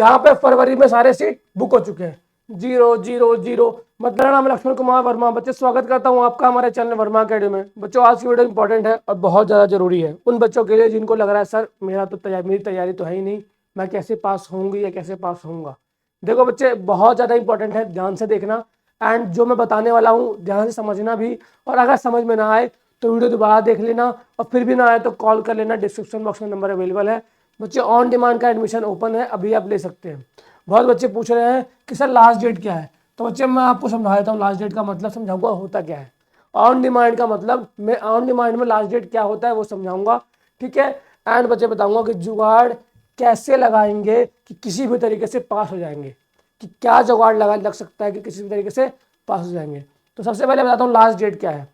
यहाँ पे फरवरी में सारे सीट बुक हो चुके हैं। 000 मतलब नाम लक्ष्मण कुमार वर्मा। बच्चे स्वागत करता हूँ आपका हमारे चैनल वर्मा अकेडमी में। बच्चों आज की वीडियो इंपॉर्टेंट है और बहुत ज़्यादा जरूरी है उन बच्चों के लिए जिनको लग रहा है सर मेरी तैयारी तो है ही नहीं, मैं कैसे पास होंगी या कैसे पास होऊंगा। देखो बच्चे बहुत ज़्यादा इंपॉर्टेंट है, ध्यान से देखना एंड जो मैं बताने वाला हूँ ध्यान से समझना भी, और अगर समझ में ना आए तो वीडियो दोबारा देख लेना और फिर भी ना आए तो कॉल कर लेना, डिस्क्रिप्शन बॉक्स में नंबर अवेलेबल है। बच्चे ऑन डिमांड का एडमिशन ओपन है, अभी आप ले सकते हैं। बहुत बच्चे पूछ रहे हैं कि सर लास्ट डेट क्या है, तो बच्चे मैं आपको समझा देता हूँ लास्ट डेट का मतलब समझाऊंगा होता क्या है। ऑन डिमांड का मतलब मैं ऑन डिमांड में लास्ट डेट क्या होता है वो समझाऊंगा, ठीक है। एंड बच्चे बताऊंगा कि जुगाड़ कैसे लगाएंगे कि किसी भी तरीके से पास हो जाएंगे, कि क्या जुगाड़ लग सकता है कि किसी भी तरीके से पास हो जाएंगे। तो सबसे पहले बताता हूँ लास्ट डेट क्या है।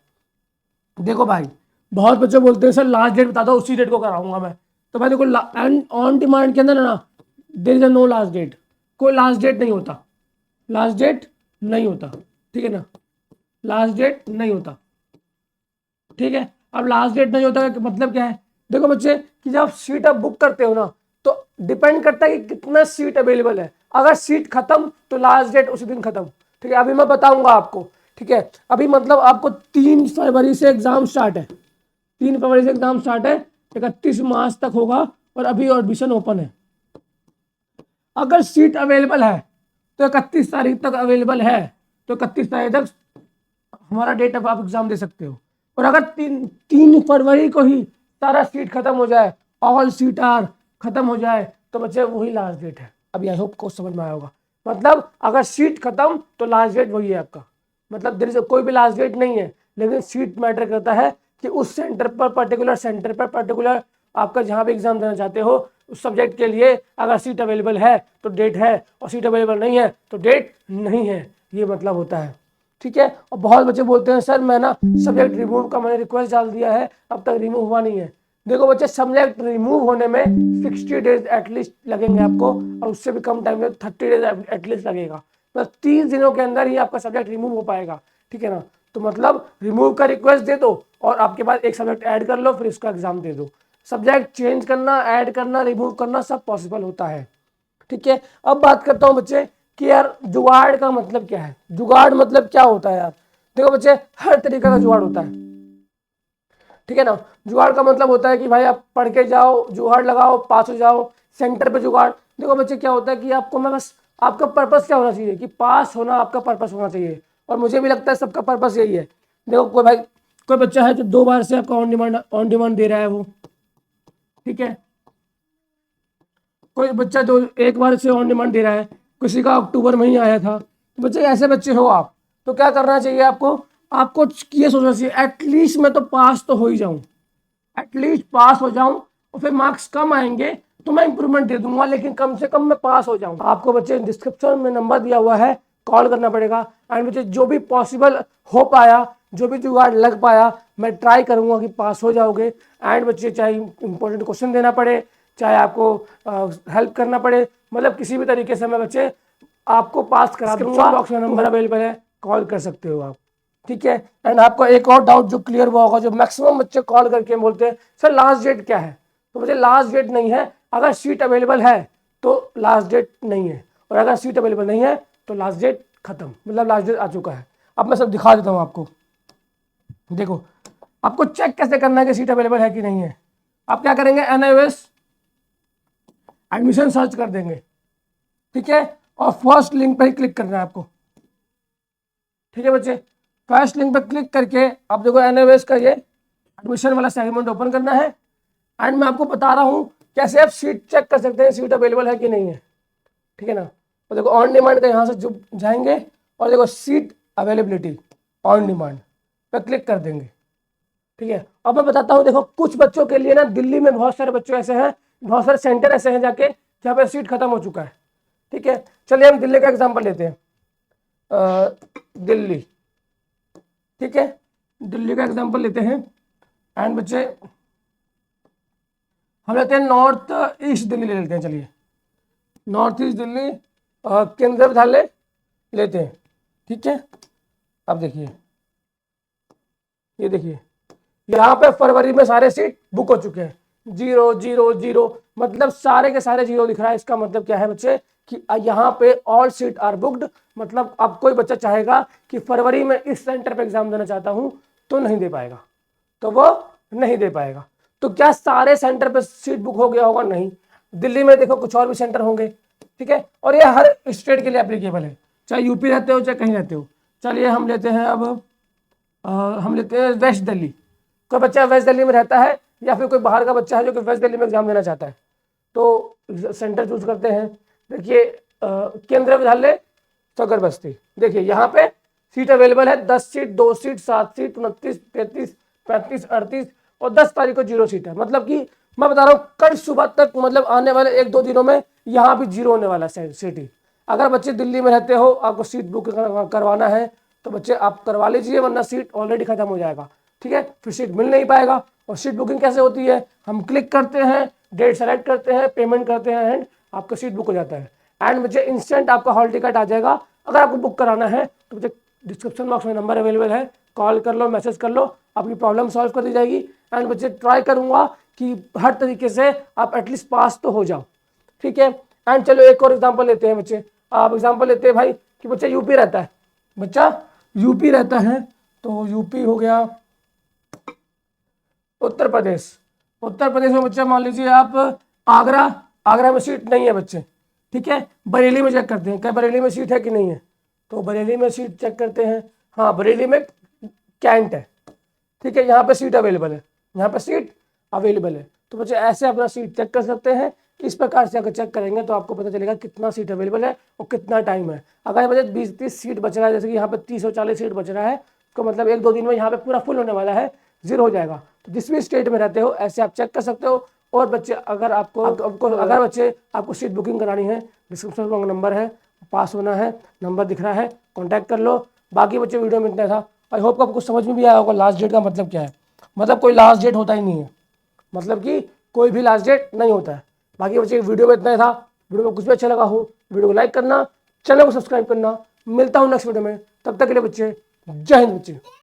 देखो भाई बहुत बच्चे बोलते हैं सर लास्ट डेट बता दो उसी डेट को कराऊंगा मैं, तो भाई देखो ऑन डिमांड के अंदर ना there is no last date, कोई लास्ट डेट नहीं होता, लास्ट डेट नहीं होता, ठीक है ना, लास्ट डेट नहीं होता, ठीक है। अब लास्ट डेट नहीं होता का मतलब क्या है, देखो बच्चे कि जब सीट आप बुक करते हो ना तो डिपेंड करता है कि कितना सीट अवेलेबल है। अगर सीट खत्म तो लास्ट डेट उसी दिन खत्म, ठीक है। अभी मैं बताऊंगा आपको, ठीक है। अभी मतलब आपको 3 फरवरी से एग्जाम स्टार्ट है, 3 फरवरी से एग्जाम स्टार्ट है, 31 मार्च तक होगा और अभी एडमिशन ओपन है। अगर सीट अवेलेबल है तो 31 तारीख तक अवेलेबल है, तो 31 तारीख तक हमारा डेट ऑफ आप एग्जाम दे सकते हो। और अगर 3 फरवरी को ही सारा सीट खत्म हो जाए, ऑल सीट आर खत्म हो जाए, तो बच्चे वही लास्ट डेट है। अभी आई होप को समझ में आया होगा। मतलब अगर सीट खत्म तो लास्ट डेट वही है आपका, मतलब देयर इज कोई भी लास्ट डेट नहीं है, लेकिन सीट मैटर करता है कि उस सेंटर पर पर्टिकुलर सेंटर पर पर्टिकुलर आपका जहाँ भी एग्जाम देना चाहते हो उस सब्जेक्ट के लिए अगर सीट अवेलेबल है तो डेट है, और सीट अवेलेबल नहीं है तो डेट नहीं है, ये मतलब होता है, ठीक है। और बहुत बच्चे बोलते हैं सर मैं ना सब्जेक्ट रिमूव का मैंने रिक्वेस्ट डाल दिया है अब तक रिमूव हुआ नहीं है। देखो बच्चे सब्जेक्ट रिमूव होने में 60 डेज एटलीस्ट लगेंगे आपको, और उससे भी कम टाइम में 30 डेज एटलीस्ट लगेगा, मतलब 30 दिनों के अंदर ही आपका सब्जेक्ट रिमूव हो पाएगा, ठीक है ना। तो मतलब रिमूव का रिक्वेस्ट दे दो और आपके पास एक सब्जेक्ट ऐड कर लो, फिर उसका एग्जाम दे दो। सब्जेक्ट चेंज करना, ऐड करना, रिमूव करना सब पॉसिबल होता है, ठीक है। अब बात करता हूं बच्चे कि यार जुगाड़ का मतलब क्या है, जुगाड़ मतलब क्या होता है यार। देखो बच्चे हर तरीके का जुगाड़ होता है, ठीक है ना। जुगाड़ का मतलब होता है कि भाई आप पढ़ के जाओ, जुगाड़ लगाओ, पास हो जाओ। सेंटर पे जुगाड़, देखो बच्चे क्या होता है कि आपको मैं बस आपका पर्पस क्या होना चाहिए कि पास होना आपका पर्पस होना चाहिए, और मुझे भी लगता है सबका पर्पस यही है। देखो कोई भाई कोई बच्चा है जो 2 बार से आपका ऑन डिमांड दे रहा है वो, ठीक है। कोई बच्चा जो 1 बार से ऑन डिमांड दे रहा है, किसी का अक्टूबर में ही आया था, तो बच्चे ऐसे बच्चे हो आप, तो क्या करना चाहिए आपको, आपको ये सोचना चाहिए एटलीस्ट मैं तो पास तो हो ही जाऊं, एटलीस्ट पास हो जाऊं, और फिर मार्क्स कम आएंगे तो मैं इंप्रूवमेंट दे दूंगा, लेकिन कम से कम मैं पास हो जाऊं। आपको बच्चे डिस्क्रिप्शन में नंबर दिया हुआ है, कॉल करना पड़ेगा। एंड बच्चे जो भी पॉसिबल हो पाया, जो भी जुगाड़ लग पाया, मैं ट्राई करूंगा कि पास हो जाओगे। एंड बच्चे चाहे इंपॉर्टेंट क्वेश्चन देना पड़े, चाहे आपको हेल्प करना पड़े, मतलब किसी भी तरीके से मैं बच्चे आपको पास करा दूंगा। बॉक्स में नंबर अवेलेबल है, कॉल कर सकते हो आप, ठीक है। एंड आपको एक और डाउट जो क्लियर हुआ होगा, जो मैक्सिमम बच्चे कॉल करके बोलते हैं सर लास्ट डेट क्या है, तो मुझे लास्ट डेट नहीं है, अगर सीट अवेलेबल है तो लास्ट डेट नहीं है, और अगर सीट अवेलेबल नहीं है तो लास्ट डेट खत्म, मतलब लास्ट डेट आ चुका है। अब मैं सब दिखा देता हूँ आपको। देखो आपको चेक कैसे करना है कि सीट अवेलेबल है कि नहीं है। आप क्या करेंगे, NIOS एडमिशन सर्च कर देंगे, ठीक है, और फर्स्ट लिंक पर ही क्लिक करना है आपको, ठीक है बच्चे। फर्स्ट लिंक पर क्लिक करके आप देखो NIOS का ये एडमिशन वाला सेगमेंट ओपन करना है। एंड मैं आपको बता रहा हूँ कैसे आप सीट चेक कर सकते हैं, सीट अवेलेबल है कि नहीं है, ठीक है ना। तो देखो ऑन डिमांड का यहाँ से जो जाएंगे और देखो सीट अवेलेबिलिटी ऑन डिमांड पर क्लिक कर देंगे, ठीक है। अब मैं बताता हूँ, देखो कुछ बच्चों के लिए ना दिल्ली में बहुत सारे बच्चे ऐसे हैं, बहुत सारे सेंटर ऐसे हैं जाके जहाँ पे सीट खत्म हो चुका है, ठीक है। चलिए हम दिल्ली का एग्जाम्पल लेते हैं, दिल्ली, ठीक है, दिल्ली का एग्जाम्पल लेते हैं। एंड बच्चे हम लेते हैं नॉर्थ ईस्ट दिल्ली ले लेते हैं, चलिए नॉर्थ ईस्ट दिल्ली केंद्रीय विद्यालय लेते हैं, ठीक है। अब देखिए, ये देखिए यहाँ पे फरवरी में सारे सीट बुक हो चुके हैं, 000 मतलब सारे के सारे जीरो दिख रहा है। इसका मतलब क्या है बच्चे कि यहाँ पे ऑल सीट आर बुक्ड, मतलब अब कोई बच्चा चाहेगा कि फरवरी में इस सेंटर पे एग्जाम देना चाहता हूँ तो नहीं दे पाएगा, तो वो नहीं दे पाएगा। तो क्या सारे सेंटर पे सीट बुक हो गया होगा? नहीं, दिल्ली में देखो कुछ और भी सेंटर होंगे, ठीक है, और ये हर स्टेट के लिए एप्लीकेबल है, चाहे यूपी रहते हो चाहे कहीं रहते हो। चलिए हम लेते हैं अब हम लेते हैं वेस्ट दिल्ली। कोई बच्चा वेस्ट दिल्ली में रहता है या फिर कोई बाहर का बच्चा है जो कि वेस्ट दिल्ली में एग्जाम देना चाहता है, तो सेंटर चूज करते हैं। देखिए केंद्रीय विद्यालय सगर बस्ती, देखिए यहाँ पे सीट अवेलेबल है 10 सीट, 2 सीट, 7 सीट, 29, 33, 35, 38 और 10 तारीख को 0 सीट है। मतलब कि मैं बता रहा हूँ कल सुबह तक, मतलब आने वाले 1-2 दिनों में यहाँ भी 0 होने वाला है सीट ही। अगर बच्चे दिल्ली में रहते हो, आपको सीट बुक करवाना है तो बच्चे आप करवा लीजिए, वरना सीट ऑलरेडी खत्म हो जाएगा, ठीक है, फिर सीट मिल नहीं पाएगा। और सीट बुकिंग कैसे होती है? हम क्लिक करते हैं, डेट सेलेक्ट करते हैं, पेमेंट करते हैं एंड आपका सीट बुक हो जाता है। एंड बच्चे इंस्टेंट आपका हॉल टिकट आ जाएगा। अगर आपको बुक कराना है तो बच्चे डिस्क्रिप्शन बॉक्स में नंबर अवेलेबल है, कॉल कर लो, मैसेज कर लो, आपकी प्रॉब्लम सॉल्व कर दी जाएगी। एंड बच्चे ट्राई करूंगा कि हर तरीके से आप एटलीस्ट पास तो हो जाओ, ठीक है। एंड चलो एक और एग्जांपल लेते हैं बच्चे, आप एग्जांपल लेते हैं भाई कि बच्चा यूपी रहता है, बच्चा यूपी रहता है, तो यूपी हो गया उत्तर प्रदेश। उत्तर प्रदेश में बच्चा मान लीजिए आप आगरा, आगरा में सीट नहीं है बच्चे, ठीक है। बरेली में चेक करते हैं, क्या बरेली में सीट है कि नहीं है, तो बरेली में सीट चेक करते हैं, हाँ बरेली में कैंट है, ठीक है, यहाँ पे सीट अवेलेबल है, यहाँ पे सीट अवेलेबल है। तो बच्चे ऐसे अपना सीट चेक कर सकते हैं। इस प्रकार से अगर चेक करेंगे तो आपको पता चलेगा कितना सीट अवेलेबल है और कितना टाइम है। अगर बच्चे 20-30 सीट बच रहा है, जैसे कि यहाँ पे 30 और 40 सीट बच रहा है, तो मतलब 1-2 दिन में यहाँ पे पूरा फुल होने वाला है, 0 हो जाएगा। तो जिस भी स्टेट में रहते हो ऐसे आप चेक कर सकते हो। और बच्चे अगर अगर बच्चे आपको सीट बुकिंग करानी है, डिस्क्रिप्शन में नंबर है, पास होना है, नंबर दिख रहा है, कॉन्टैक्ट कर लो। बाकी बच्चे वीडियो में इतना था, आई होप आपको समझ में भी आया होगा लास्ट डेट का मतलब क्या है। मतलब कोई लास्ट डेट होता ही नहीं है, मतलब कि कोई भी लास्ट डेट नहीं होता है। बाकी बच्चे वीडियो में इतना ही था। वीडियो में कुछ भी अच्छा लगा हो वीडियो को लाइक करना, चैनल को सब्सक्राइब करना। मिलता हूँ नेक्स्ट वीडियो में, तब तक के लिए बच्चे जय हिंद बच्चे।